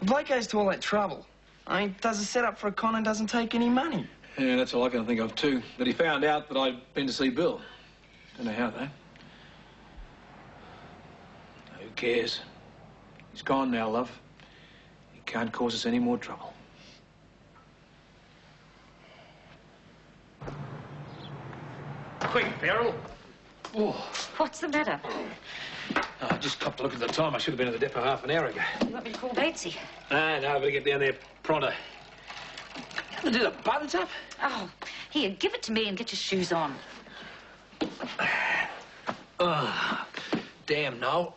bloke goes to all that trouble. I mean, does a set-up for a con and doesn't take any money. Yeah, that's all I can think of, too. That he found out that I'd been to see Bill. Don't know how, though. Who cares? He's gone now, love. He can't cause us any more trouble. Quick, Beryl. Oh. What's the matter? Oh, I just copped a look at the time. I should have been at the depot half an hour ago. You want me to call Batesy? No, better get down there pronto. Do the buttons up? Oh, here, give it to me and get your shoes on. Oh, damn, no.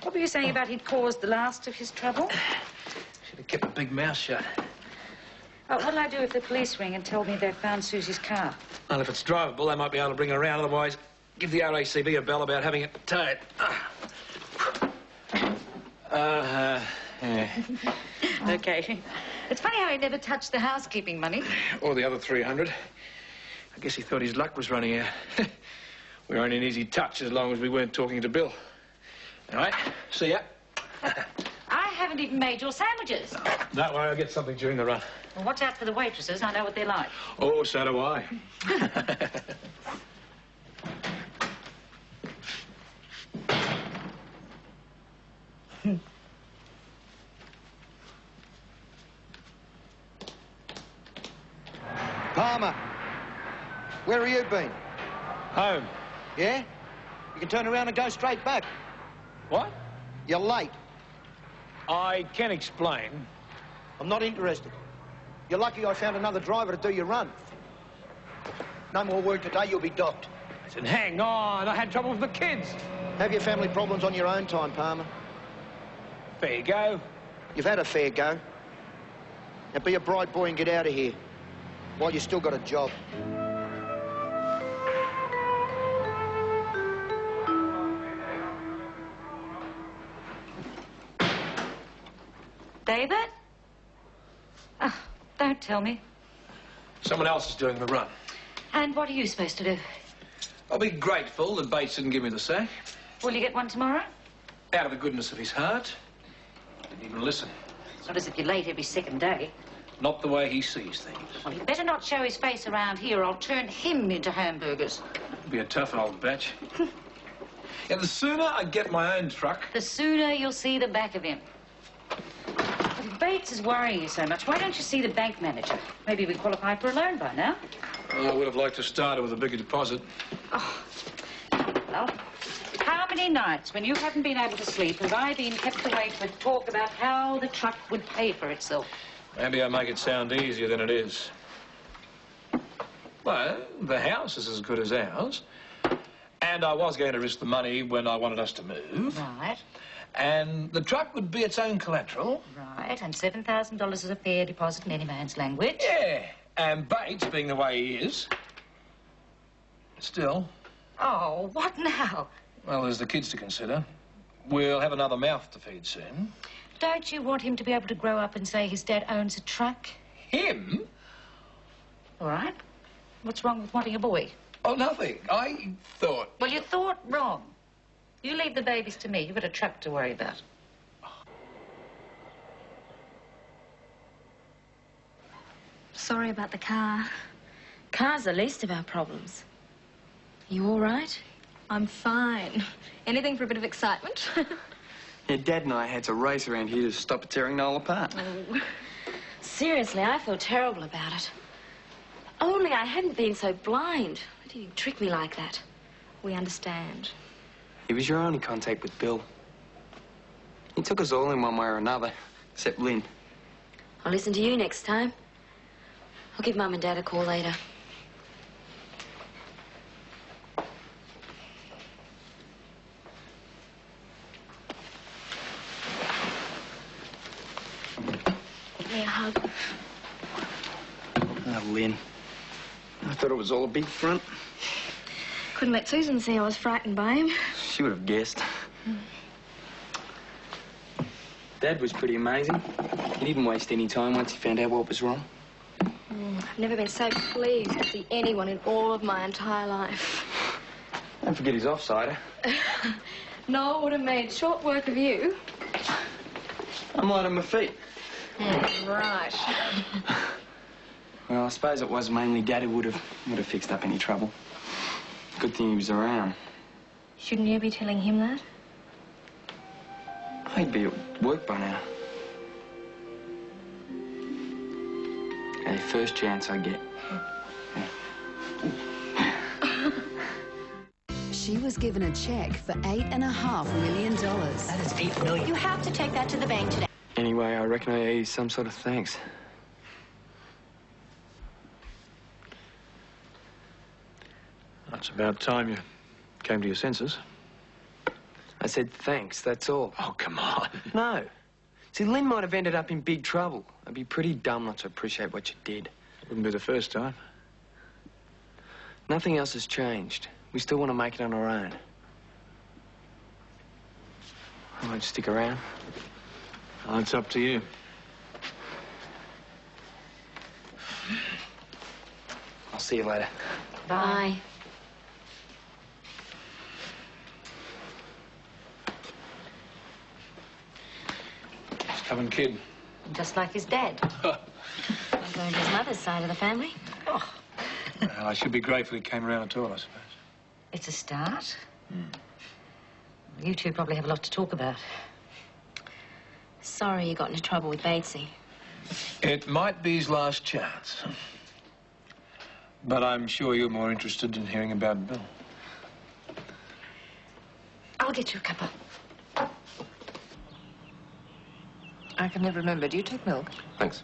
What were you saying about he'd caused the last of his trouble? Should have kept a big mouth shut. Oh, what'll I do if the police ring and tell me they've found Susie's car? Well, if it's drivable, they might be able to bring her around. Otherwise, give the RACB a bell about having it towed. Yeah. OK. It's funny how he never touched the housekeeping money. Or the other 300. I guess he thought his luck was running out. We were only an easy touch as long as we weren't talking to Bill. All right, see ya. I haven't even made your sandwiches. Don't worry, I'll get something during the run. Well, watch out for the waitresses. I know what they're like. Oh, so do I. Palmer, where have you been? Home. Yeah? You can turn around and go straight back. What? You're late. I can explain. I'm not interested. You're lucky I found another driver to do your run. No more work today, you'll be docked. I said, hang on, I had trouble with the kids. Have your family problems on your own time, Palmer. Fair go. You've had a fair go. Now be a bright boy and get out of here while you still got a job. David? Oh, don't tell me. Someone else is doing the run. And what are you supposed to do? I'll be grateful that Bates didn't give me the sack. Will you get one tomorrow? Out of the goodness of his heart. Didn't even listen. It's not as if you're late every second day. Not the way he sees things. Well, he'd better not show his face around here or I'll turn him into hamburgers. It'll be a tough old batch. And the sooner I get my own truck... The sooner you'll see the back of him. If Bates is worrying you so much, why don't you see the bank manager? Maybe we qualify for a loan by now. Oh, I would have liked to start with a bigger deposit. Oh, well, how many nights when you haven't been able to sleep have I been kept awake with talk about how the truck would pay for itself? Maybe I make it sound easier than it is. Well, the house is as good as ours. And I was going to risk the money when I wanted us to move. Right. And the truck would be its own collateral. Right, and $7,000 is a fair deposit in any man's language. Yeah, and Bates, being the way he is... Still... Oh, what now? Well, there's the kids to consider. We'll have another mouth to feed soon. Don't you want him to be able to grow up and say his dad owns a truck? Him? All right. What's wrong with wanting a boy? Oh, nothing. I thought... Well, you thought wrong. You leave the babies to me. You've got a truck to worry about. Sorry about the car. Car's the least of our problems. You all right? I'm fine. Anything for a bit of excitement? Yeah, Dad and I had to race around here to stop it tearing Noel apart. Oh. Seriously, I feel terrible about it. Only I hadn't been so blind. Why did you trick me like that? We understand. He was your only contact with Bill. He took us all in one way or another, except Lynn. I'll listen to you next time. I'll give Mum and Dad a call later. Give me a hug. Oh, Lynn. I thought it was all a big front. Couldn't let Susan see I was frightened by him. She would have guessed. Dad was pretty amazing. He didn't waste any time once he found out what was wrong. I've never been so pleased to see anyone in all of my entire life. Don't forget his offsider. Noel would have made short work of you. I'm light on my feet. Right. Well, I suppose it was mainly Dad who would have fixed up any trouble. Good thing he was around. Shouldn't you be telling him that? He'd be at work by now. Hey, first chance I get. She was given a cheque for $8.5 million. That is $8 million. You have to take that to the bank today. Anyway, I reckon I owe you some sort of thanks. It's about time you came to your senses. I said thanks, that's all. Oh, come on. No. See, Lynn might have ended up in big trouble. I'd be pretty dumb not to appreciate what you did. Wouldn't be the first time. Nothing else has changed. We still want to make it on our own. I won't stick around. Well, it's up to you. I'll see you later. Bye. Stubborn kid. Just like his dad. I'm going to his mother's side of the family. Oh, Well, I should be grateful he came around at all, I suppose. it's a start. You two probably have a lot to talk about. Sorry you got into trouble with Batesy. It might be his last chance. But I'm sure you're more interested in hearing about Bill. I'll get you a cuppa. I can never remember. Do you take milk? Thanks.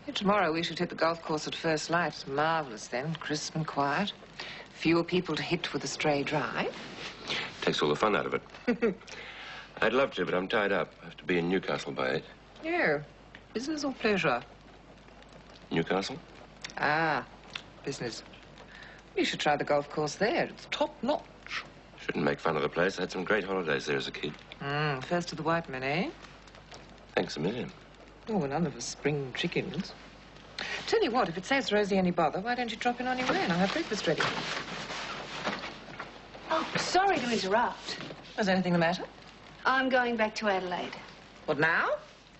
Yeah, tomorrow we should hit the golf course at first light. It's marvellous then, crisp and quiet. Fewer people to hit with a stray drive. Takes all the fun out of it. I'd love to, but I'm tied up. I have to be in Newcastle by 8. Yeah. Business or pleasure? Newcastle? Ah, business. You should try the golf course there. It's top-notch. Shouldn't make fun of the place. I had some great holidays there as a kid. First of the white men, eh? Thanks a million. Oh, well, none of us spring chickens. Tell you what, if it saves Rosie any bother, why don't you drop in on your way and I'll have breakfast ready? Oh, sorry to interrupt. Is anything the matter? I'm going back to Adelaide. What, now?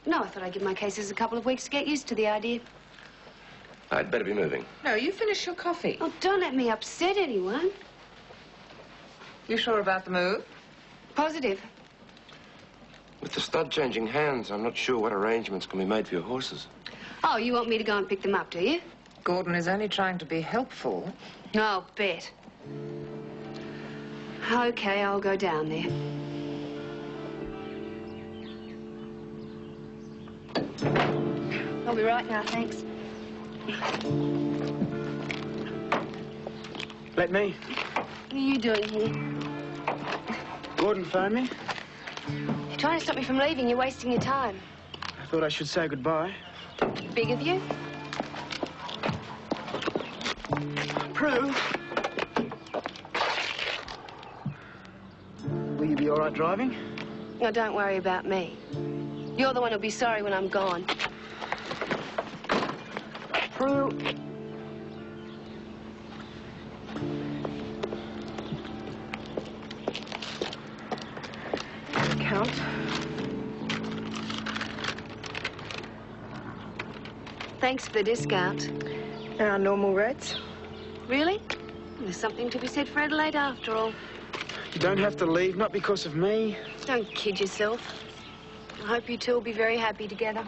No, I thought I'd give my cases a couple of weeks to get used to the idea. I'd better be moving. No, you finish your coffee. Oh, don't let me upset anyone. You sure about the move? Positive. With the stud changing hands, I'm not sure what arrangements can be made for your horses. Oh, you want me to go and pick them up, do you? Gordon is only trying to be helpful. Oh, bet. Okay, I'll go down there. I'll be right now, thanks. Let me. What are you doing here? Gordon phoned me. You're trying to stop me from leaving. You're wasting your time. I thought I should say goodbye. Big of you? Prue. Will you be all right driving? No, don't worry about me. You're the one who'll be sorry when I'm gone. Prue. Count. Thanks for the discount. Our normal rates. Really? There's something to be said for Adelaide after all. You don't have to leave, not because of me. Don't kid yourself. I hope you two will be very happy together.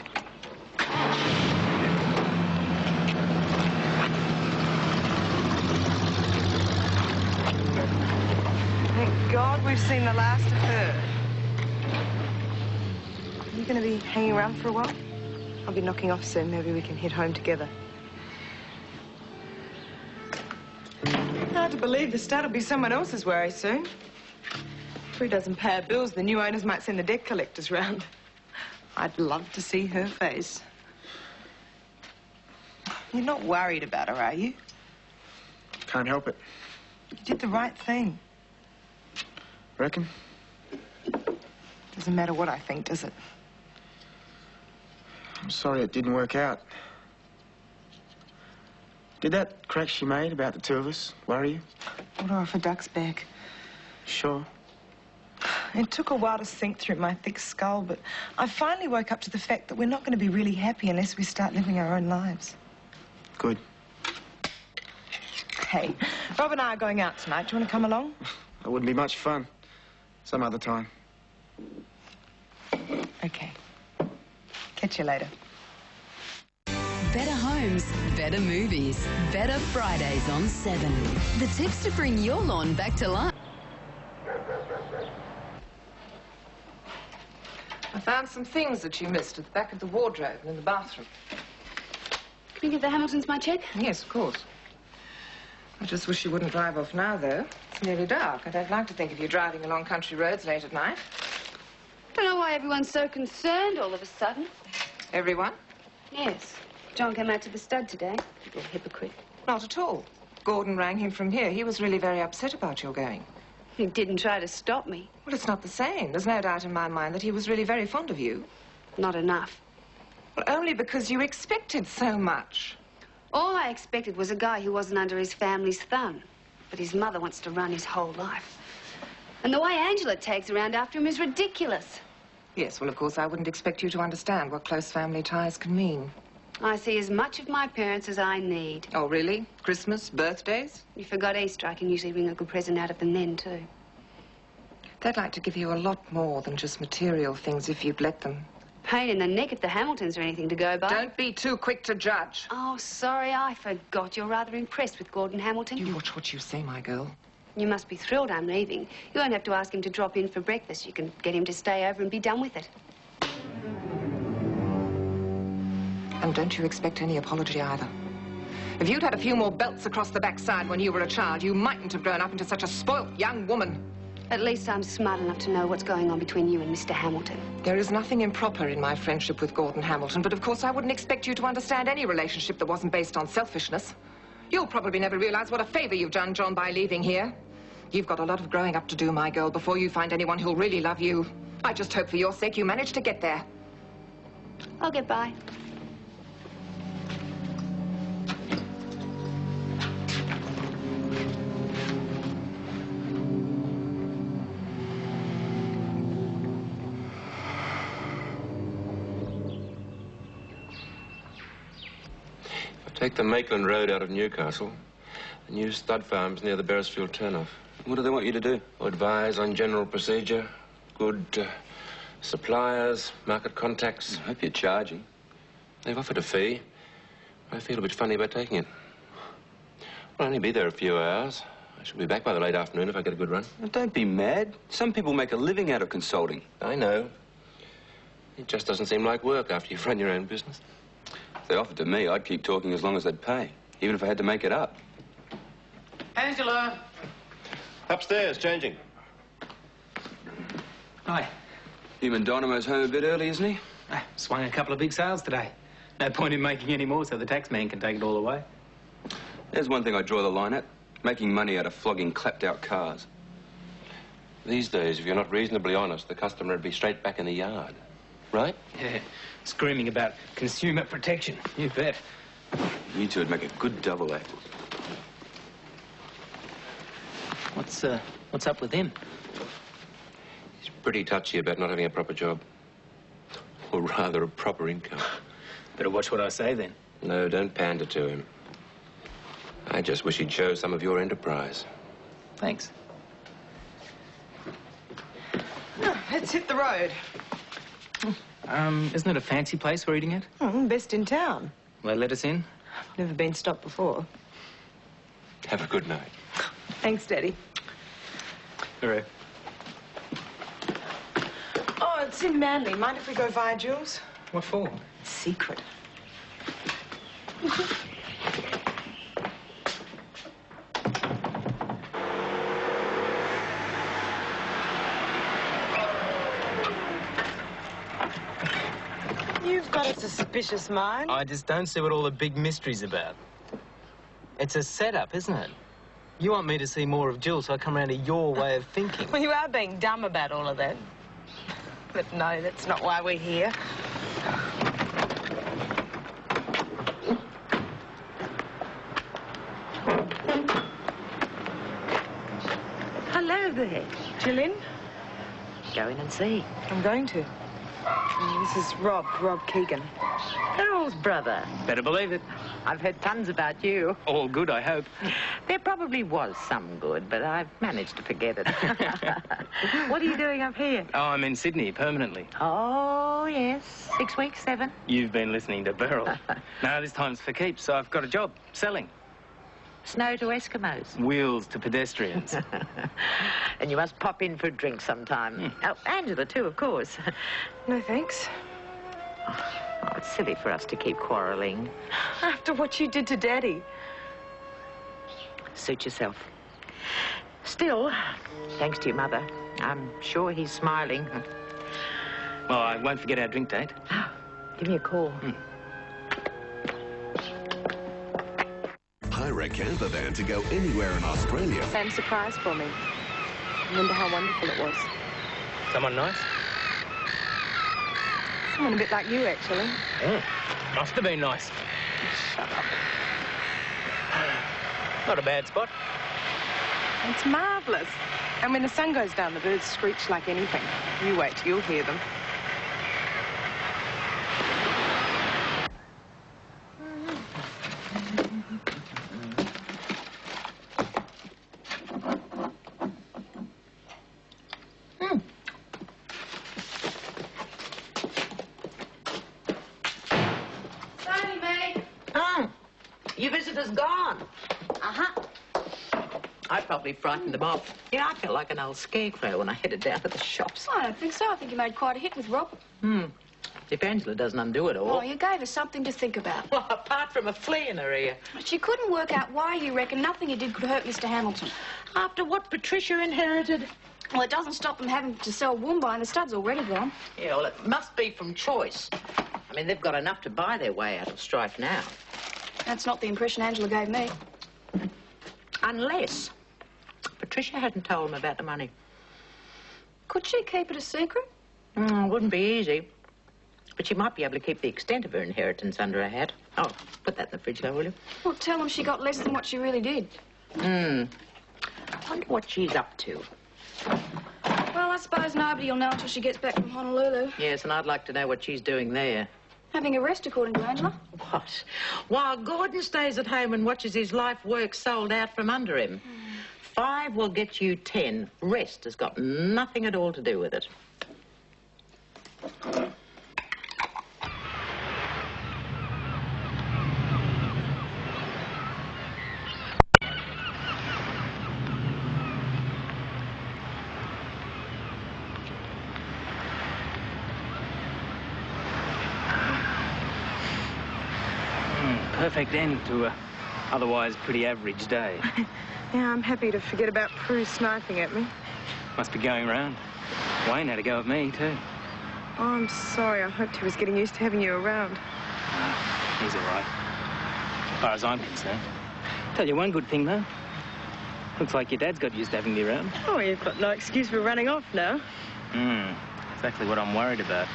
Thank God we've seen the last of her. Are you going to be hanging around for a while? I'll be knocking off soon. Maybe we can head home together. Hard to believe the stud will be someone else's worry soon. If Prue doesn't pay her bills, the new owners might send the debt collectors round. I'd love to see her face. You're not worried about her, are you? Can't help it. You did the right thing. Reckon? Doesn't matter what I think, does it? I'm sorry it didn't work out. Did that crack she made about the two of us worry you? What if a duck's back? Sure. It took a while to sink through my thick skull, but I finally woke up to the fact that we're not going to be really happy unless we start living our own lives. Good. Hey, Rob and I are going out tonight. Do you want to come along? It wouldn't be much fun. Some other time. Okay. Catch you later. Better homes, better movies, better Fridays on 7. The tips to bring your lawn back to life. I found some things that you missed at the back of the wardrobe and in the bathroom. Can you give the Hamiltons my check? Yes, of course. I just wish you wouldn't drive off now, though. It's nearly dark. I don't like to think of you driving along country roads late at night. Don't know why everyone's so concerned all of a sudden. Everyone? Yes. John came out to the stud today. Little hypocrite. Not at all. Gordon rang him from here. He was really very upset about your going. He didn't try to stop me. Well, it's not the same. There's no doubt in my mind that he was really very fond of you. Not enough. Well, only because you expected so much. All I expected was a guy who wasn't under his family's thumb. But his mother wants to run his whole life. And the way Angela tags around after him is ridiculous. Yes, well, of course, I wouldn't expect you to understand what close family ties can mean. I see as much of my parents as I need. Oh, really? Christmas? Birthdays? You forgot Easter. I can usually wring a good present out of them then, too. They'd like to give you a lot more than just material things if you'd let them. Pain in the neck if the Hamiltons are anything to go by. Don't be too quick to judge. Oh, sorry, I forgot. You're rather impressed with Gordon Hamilton. You watch what you say, my girl. You must be thrilled I'm leaving. You won't have to ask him to drop in for breakfast. You can get him to stay over and be done with it. And don't you expect any apology either. If you'd had a few more belts across the backside when you were a child, you mightn't have grown up into such a spoilt young woman. At least I'm smart enough to know what's going on between you and Mr. Hamilton. There is nothing improper in my friendship with Gordon Hamilton, but of course I wouldn't expect you to understand any relationship that wasn't based on selfishness. You'll probably never realize what a favor you've done John by leaving here. You've got a lot of growing up to do, my girl, before you find anyone who'll really love you. I just hope for your sake you manage to get there. I'll get by. Take the Maitland Road out of Newcastle and use stud farms near the Beresfield turnoff. What do they want you to do? Advise on general procedure, good suppliers, market contacts. I hope you're charging. They've offered a fee. I feel a bit funny about taking it. I'll only be there a few hours. I shall be back by the late afternoon if I get a good run. Well, don't be mad. Some people make a living out of consulting. I know. It just doesn't seem like work after you've run your own business. If they offered to me, I'd keep talking as long as they'd pay, even if I had to make it up. Angela! Upstairs, changing. Hi. Human Dynamo's home a bit early, isn't he? Swung a couple of big sales today. No point in making any more so the tax man can take it all away. There's one thing I draw the line at. Making money out of flogging clapped-out cars. These days, if you're not reasonably honest, the customer would be straight back in the yard. Right? Yeah. Screaming about consumer protection. You bet. You two would make a good double act. What's up with him? He's pretty touchy about not having a proper job. Or rather, a proper income. Better watch what I say, then. No, don't pander to him. I just wish he'd show some of your enterprise. Thanks. Let's hit the road. Isn't it a fancy place we're eating at? Best in town. Will they let us in? Never been stopped before. Have a good night. Thanks, Daddy. Hooray. Oh, it's in Manly. Mind if we go via Jules? What for? Secret. You've got a suspicious mind. I just don't see what all the big mystery's about. It's a setup, isn't it? You want me to see more of Jill, so I come around to your way of thinking. Well, you are being dumb about all of that. But no, that's not why we're here. Hello there. Jill in? Go in and see. I'm going to. This is Rob Keegan. Carol's brother. Better believe it. I've heard tons about you. All good, I hope. There probably was some good, but I've managed to forget it. What are you doing up here? Oh, I'm in Sydney permanently. Oh, yes. 6 weeks, 7. You've been listening to Beryl. No, this time's for keeps, so I've got a job selling. Snow to Eskimos. Wheels to pedestrians. And you must pop in for a drink sometime. Oh, Angela, too, of course. No, thanks. Oh, it's silly for us to keep quarrelling. After what you did to Daddy. Suit yourself. Still, thanks to your mother, I'm sure he's smiling. Well, I won't forget our drink date. Give me a call. Hire a camper van to go anywhere in Australia. Sam surprise for me. Remember how wonderful it was. Someone nice? Someone a bit like you, actually. Must have been nice. Shut up. Not a bad spot. It's marvellous. And when the sun goes down, the birds screech like anything. You wait till you'll hear them. Your visitor's gone. Uh-huh. I probably frightened them off. Yeah, I felt like an old scarecrow when I headed down to the shops. I don't think so. I think you made quite a hit with Rob. If Angela doesn't undo it all. Oh, you gave us something to think about. Well, apart from a flea in her ear. She couldn't work out why you reckon nothing you did could hurt Mr. Hamilton. After what Patricia inherited. Well, it doesn't stop them having to sell Woomba, and the stud's already gone. Yeah, well, it must be from choice. I mean, they've got enough to buy their way out of strife now. That's not the impression Angela gave me. Unless Patricia hadn't told them about the money. Could she keep it a secret? Wouldn't be easy. But she might be able to keep the extent of her inheritance under her hat. Oh, put that in the fridge, though, will you? Well, tell them she got less than what she really did. I wonder what she's up to. Well, I suppose nobody will know until she gets back from Honolulu. Yes, and I'd like to know what she's doing there. Having a rest, according to Angela. What? While Gordon stays at home and watches his life work sold out from under him. 5 will get you 10. Rest has got nothing at all to do with it. Perfect end to a otherwise pretty average day. Yeah, I'm happy to forget about Prue sniping at me. Must be going round. Wayne had a go at me, too. Oh, I'm sorry. I hoped he was getting used to having you around. He's all right. As far as I'm concerned. Tell you one good thing, though. Looks like your dad's got used to having me around. Oh, you've got no excuse for running off now. Exactly what I'm worried about.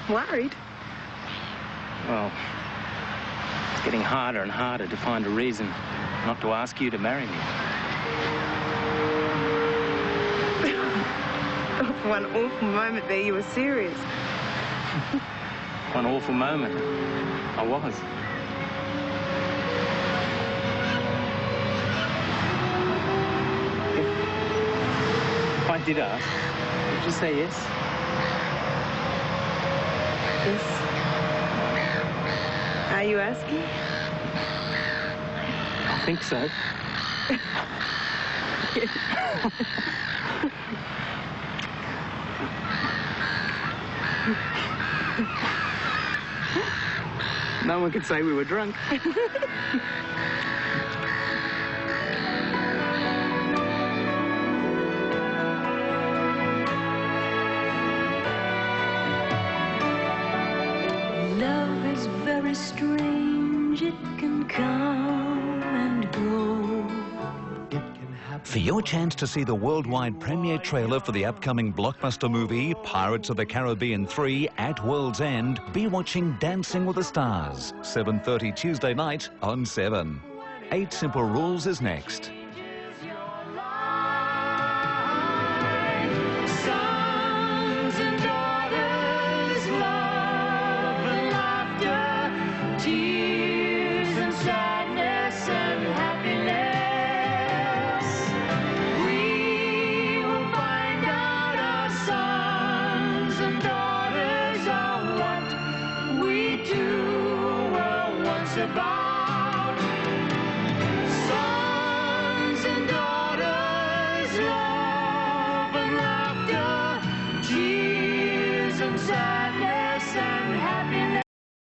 Worried? Well, it's getting harder and harder to find a reason not to ask you to marry me. For one awful moment there, you were serious. One awful moment. I was. If I did ask, would you say yes? Yes. Are you asking? I think so. No one could say we were drunk. Love is very strange. It can come and go. For your chance to see the worldwide premiere trailer for the upcoming blockbuster movie Pirates of the Caribbean 3 at World's End, be watching Dancing with the Stars, 7:30 Tuesday night on 7. 8 Simple Rules is next. Some survive.